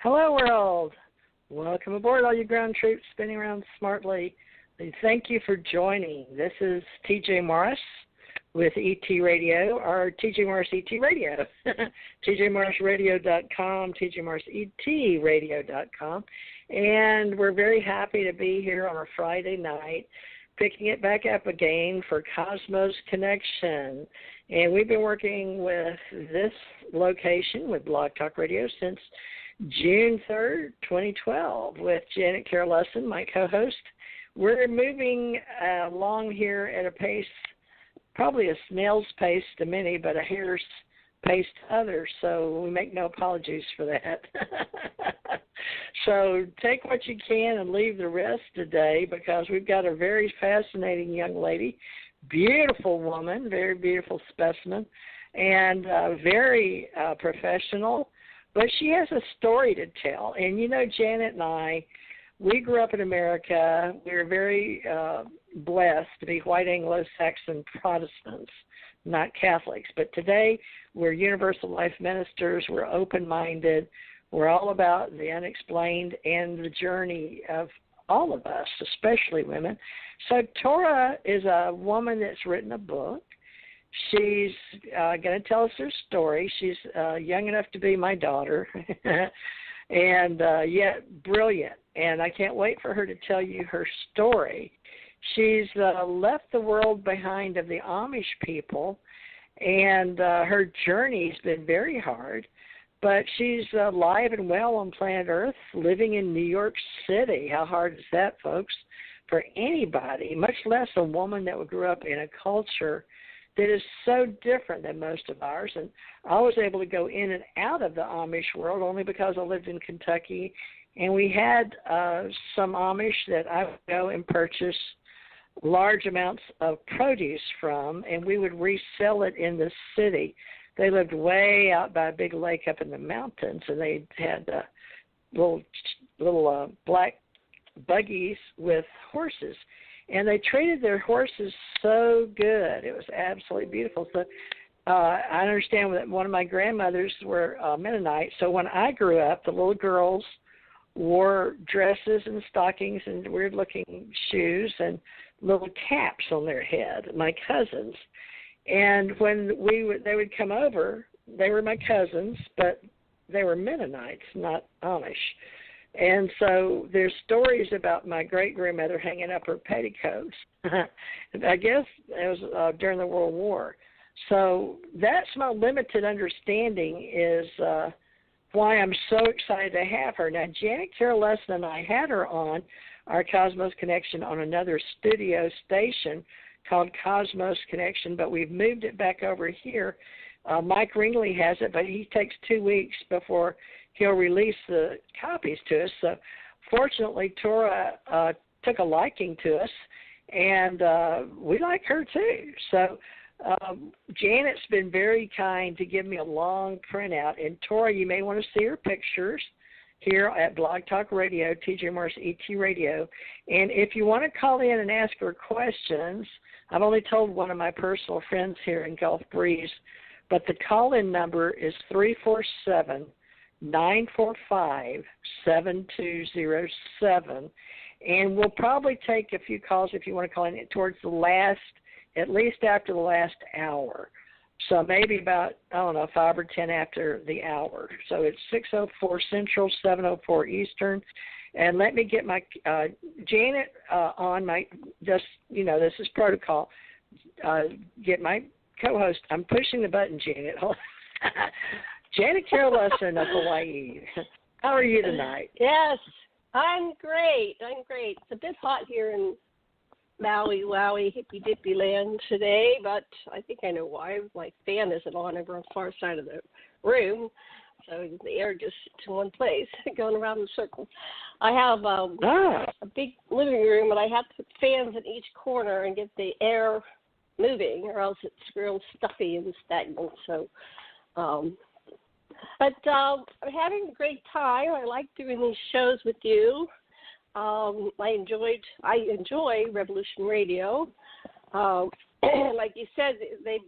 Hello, world. Welcome aboard, all you ground troops spinning around smartly. And thank you for joining. This is TJ Morris with ET Radio, or TJ Morris ET Radio, tjmorrisradio.com, tjmorrisetradio.com. And we're very happy to be here on a Friday night, picking it back up again for Cosmos Connection. And we've been working with this location, with Blog Talk Radio, since June 3rd, 2012, with Janet Carol Lessin, my co-host. We're moving along here at a pace, probably a snail's pace to many, but a hare's pace to others, so we make no apologies for that. So take what you can and leave the rest today, because we've got a very fascinating young lady, beautiful woman, very beautiful specimen, and very professional. But she has a story to tell. And, you know, Janet and I, we grew up in America. We were very blessed to be white Anglo-Saxon Protestants, not Catholics. But today we're universal life ministers. We're open-minded. We're all about the unexplained and the journey of all of us, especially women. So Torah is a woman that's written a book. She's going to tell us her story. She's young enough to be my daughter, and yet brilliant. And I can't wait for her to tell you her story. She's left the world behind of the Amish people, and her journey's been very hard. But she's alive and well on planet Earth, living in New York City. How hard is that, folks, for anybody, much less a woman that grew up in a culture that is so different than most of ours. And I was able to go in and out of the Amish world only because I lived in Kentucky, and we had some Amish that I would go and purchase large amounts of produce from, and we would resell it in the city. They lived way out by a big lake up in the mountains, and they had little black buggies with horses. And they treated their horses so good. It was absolutely beautiful. So I understand that one of my grandmothers were Mennonites. So when I grew up, the little girls wore dresses and stockings and weird-looking shoes and little caps on their head, my cousins. And when they would come over, they were my cousins, but they were Mennonites, not Amish. And so there's stories about my great-grandmother hanging up her petticoats. I guess it was during the World War. So that's my limited understanding is why I'm so excited to have her. Now, Janet Carol Lessin and I had her on our Cosmos Connection on another studio station called Cosmos Connection, but we've moved it back over here. Mike Ringley has it, but he takes 2 weeks before he'll release the copies to us. So fortunately, Torah took a liking to us, and we like her too. So Janet's been very kind to give me a long printout. And Torah, you may want to see her pictures here at Blog Talk Radio, TJ Morris ET Radio. And if you want to call in and ask her questions, I've only told one of my personal friends here in Gulf Breeze, but the call-in number is 347-945-7207, and we'll probably take a few calls if you want to call in towards the last, at least after the last hour. So maybe about, 5 or 10 after the hour. So it's 6:04 Central, 7:04 Eastern. And let me get my Janet on my, just, this is protocol. Get my co-host. I'm pushing the button, Janet. Janet Carol Lessin of Hawaii. How are you tonight? Yes, I'm great. It's a bit hot here in Maui, hippy-dippy land today, but I think I know why. My fan isn't on over on the far side of the room, so the air just sits in one place, going around in circles. I have a big living room, and I have to put fans in each corner and get the air moving, or else it's real stuffy and stagnant. So, but I'm having a great time. I like doing these shows with you. I enjoy Revolution Radio. Like you said, they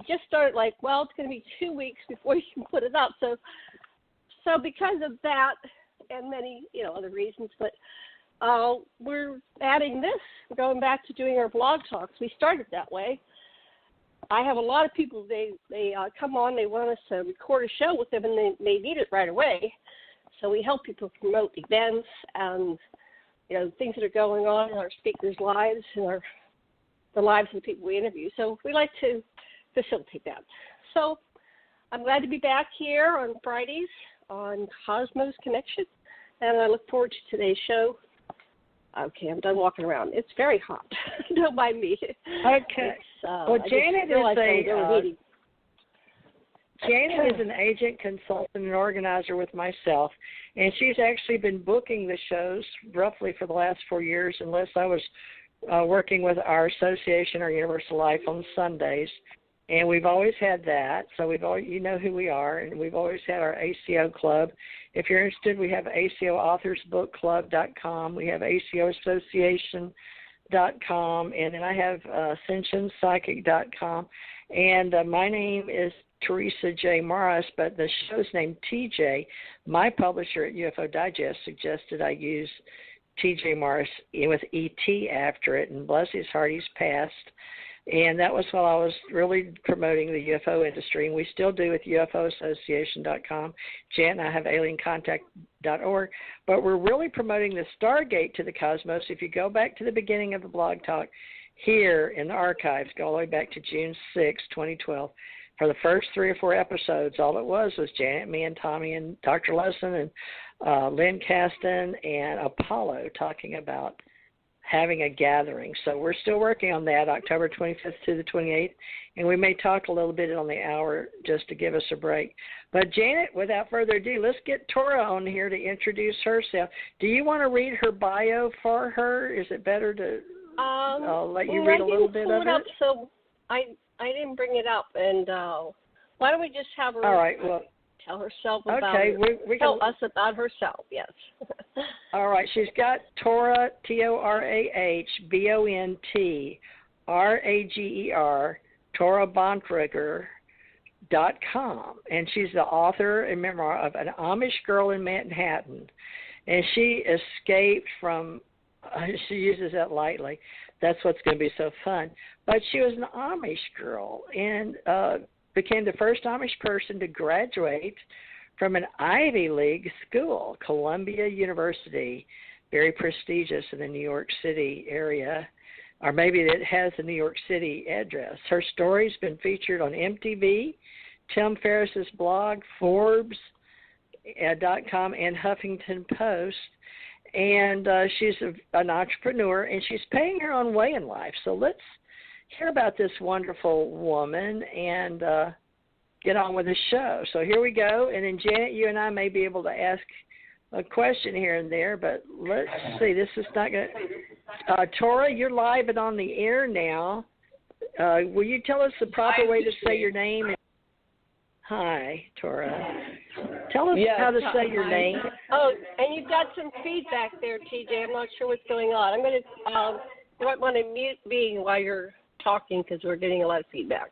just started it's going to be 2 weeks before you can put it up. So So because of that and many, other reasons, but we're adding this. We're going back to doing our blog talks. We started that way. I have a lot of people, they come on, they want us to record a show with them, and they need it right away. So we help people promote events and, things that are going on in our speakers' lives and the lives of the people we interview. So we like to facilitate that. So I'm glad to be back here on Fridays on Cosmos Connection, and I look forward to today's show. Okay, I'm done walking around. It's very hot. Don't mind me. Okay. Well, Janet is an agent, consultant, and organizer with myself, and she's actually been booking the shows roughly for the last 4 years, unless I was working with our association, our Universal Life, on Sundays. And we've always had that, so you know who we are, and we've always had our ACO club. If you're interested, we have ACOAuthorsBookClub.com. We have ACOAssociation.com, and then I have AscensionPsychic.com. And my name is Theresa J. Morris, but the show's named TJ. My publisher at UFO Digest suggested I use TJ Morris with ET after it, and bless his heart, he's passed. And that was while I was really promoting the UFO industry, and we still do with UFOassociation.com. Jan and I have aliencontact.org, but we're really promoting the Stargate to the cosmos. If you go back to the beginning of the blog talk here in the archives, go all the way back to June 6, 2012, for the first 3 or 4 episodes, all it was Janet, me, and Tommy, and Dr. Lessin, and Lynn Caston, and Apollo talking about having a gathering. So we're still working on that, October 25th to the 28th, and we may talk a little bit on the hour just to give us a break. But Janet, without further ado, let's get Torah on here to introduce herself. Do you want to read her bio for her? Is it better to let you read a little bit of it? So I didn't bring it up, and why don't we just have her? All right. Well, tell herself about tell us about herself. Yes. All right. She's got Torah, TORAHBONT, TorahBontrager.com, and she's the author and memoir of An Amish Girl in Manhattan, and she escaped from. She uses that lightly. That's what's going to be so fun. But she was an Amish girl and became the first Amish person to graduate from an Ivy League school, Columbia University, very prestigious in the New York City area, or maybe it has a New York City address. Her story's been featured on MTV, Tim Ferriss's blog, Forbes.com, and Huffington Post. And she's an entrepreneur, and she's paying her own way in life. So let's hear about this wonderful woman and get on with the show. So here we go. And then, Janet, you and I may be able to ask a question here and there, but let's see. This is not going to Torah, you're live and on the air now. Will you tell us the proper way to say your name? Hi, Torah. Tell us how to say your name. Oh, and you've got some feedback there, TJ. I'm not sure what's going on. I'm going to, you might want to mute me while you're talking because we're getting a lot of feedback.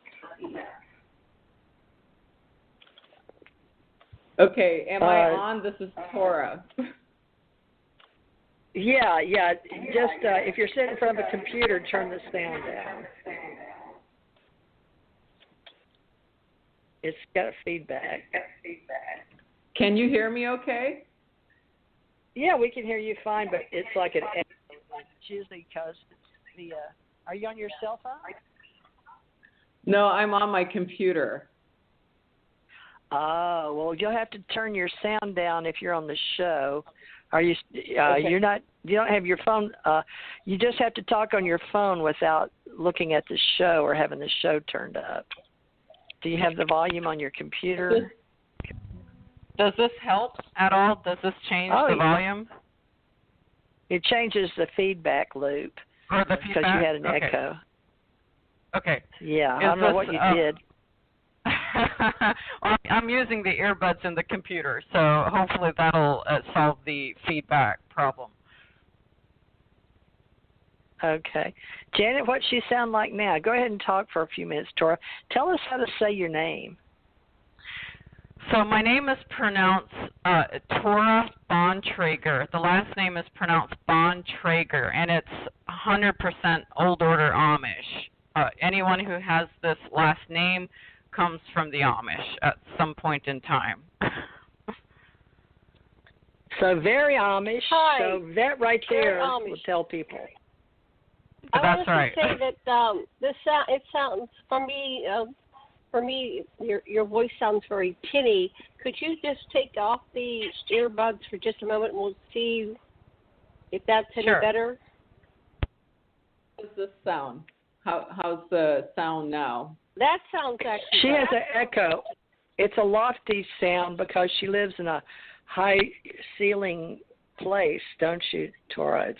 Okay, am I on? This is Torah. Yeah. Just if you're sitting in front of a computer, turn the sound down. It's got feedback. Can you hear me okay? Yeah, we can hear you fine, but it's like an echo. It's usually because the are you on your cell phone? No, I'm on my computer. Oh, well, you'll have to turn your sound down if you're on the show. Are you? You're not. You don't have your phone. You just have to talk on your phone without looking at the show or having the show turned up. Do you have the volume on your computer? Does this help at all? Does this change the volume? It changes the feedback loop. Or the feedback? Because you had an echo. Okay. Yeah, I don't know what you did. Well, I'm using the earbuds in the computer, so hopefully that'll solve the feedback problem. Okay. Janet, what's she sound like now? Go ahead and talk for a few minutes, Torah. Tell us how to say your name. So my name is pronounced Torah Bontrager. The last name is pronounced Bontrager, and it's 100% Old Order Amish. Anyone who has this last name comes from the Amish at some point in time. So very Amish. Hi. So that right Very there Amish. will tell people. I That's wanted right. to say that it sounds for me your voice sounds very tinny. Could you just take off the earbuds for just a moment and we'll see if that's any Sure. better? How does this sound? How's the sound now? That sounds actually She has better. an echo. It's a lofty sound because she lives in a high ceiling place, don't you, Torah?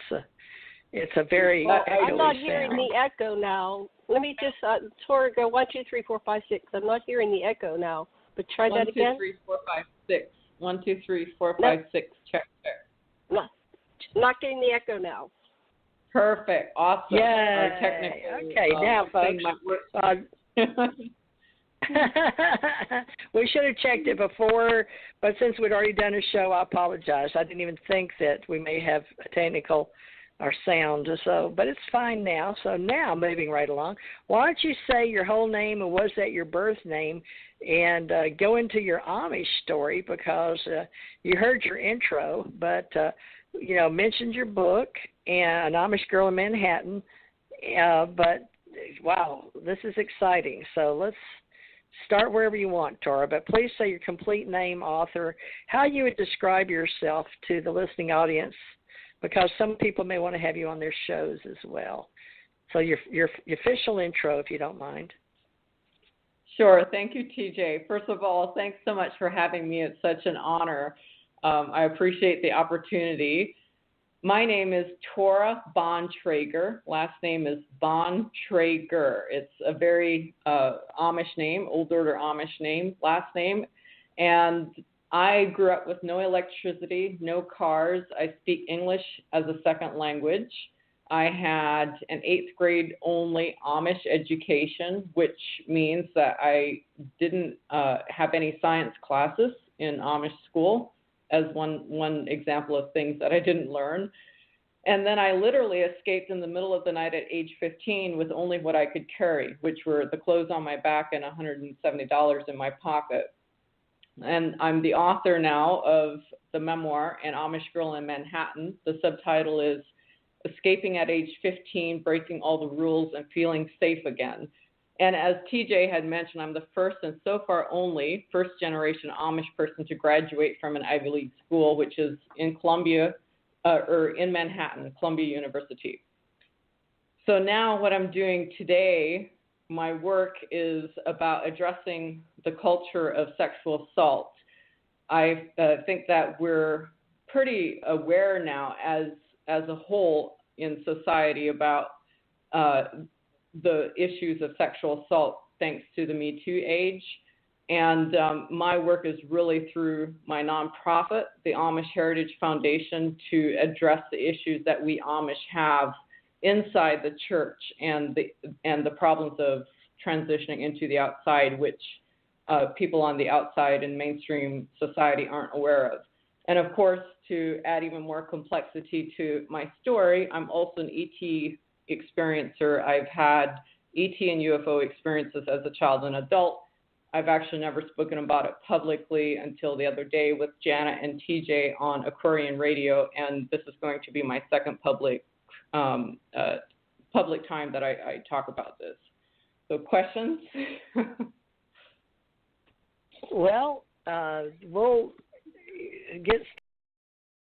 It's a very echoey I'm not hearing sound. the echo now. Let me just Tora, go 1, 2, 3, 4, 5, 6. I'm not hearing the echo now. But try that again. 1, 2, 3, 4, 5, 6. 1, 2, 3, 4, 5, 6. Check. Not getting the echo now. Perfect. Awesome. Yay. Our technical, Okay, now, thing folks. might work. We should have checked it before, but since we'd already done a show, I apologize. I didn't even think that we may have a technical or sound, but it's fine now. So now, moving right along, why don't you say your whole name and was that your birth name, and go into your Amish story because you heard your intro, but mentioned your book and An Amish Girl in Manhattan, but wow, this is exciting. So let's start wherever you want, Torah, but please say your complete name, author, how you would describe yourself to the listening audience, because some people may want to have you on their shows as well. So your official intro, if you don't mind. Sure. Thank you, TJ. First of all, thanks so much for having me. It's such an honor. I appreciate the opportunity. My name is Torah Bontrager. Last name is Bontrager. It's a very Amish name, Old Order Amish name, last name. And I grew up with no electricity, no cars. I speak English as a second language. I had an 8th grade only Amish education, which means that I didn't have any science classes in Amish school, as one example of things that I didn't learn. And then I literally escaped in the middle of the night at age 15 with only what I could carry, which were the clothes on my back and $170 in my pocket. And I'm the author now of the memoir, An Amish Girl in Manhattan. The subtitle is Escaping at Age 15, Breaking All the Rules and Feeling Safe Again. And as TJ had mentioned, I'm the first and so far only first-generation Amish person to graduate from an Ivy League school, which is in Columbia, or in Manhattan, Columbia University. So now what I'm doing today, my work is about addressing the culture of sexual assault. I think that we're pretty aware now as a whole in society about the issues of sexual assault thanks to the Me Too age. And my work is really through my nonprofit, the Amish Heritage Foundation, to address the issues that we Amish have inside the church and the problems of transitioning into the outside, which people on the outside in mainstream society aren't aware of. And of course, to add even more complexity to my story, I'm also an ET experiencer. I've had ET and UFO experiences as a child and adult. I've actually never spoken about it publicly until the other day with Jana and TJ on Aquarian Radio, and this is going to be my second public time that I talk about this. So questions? Well, we'll get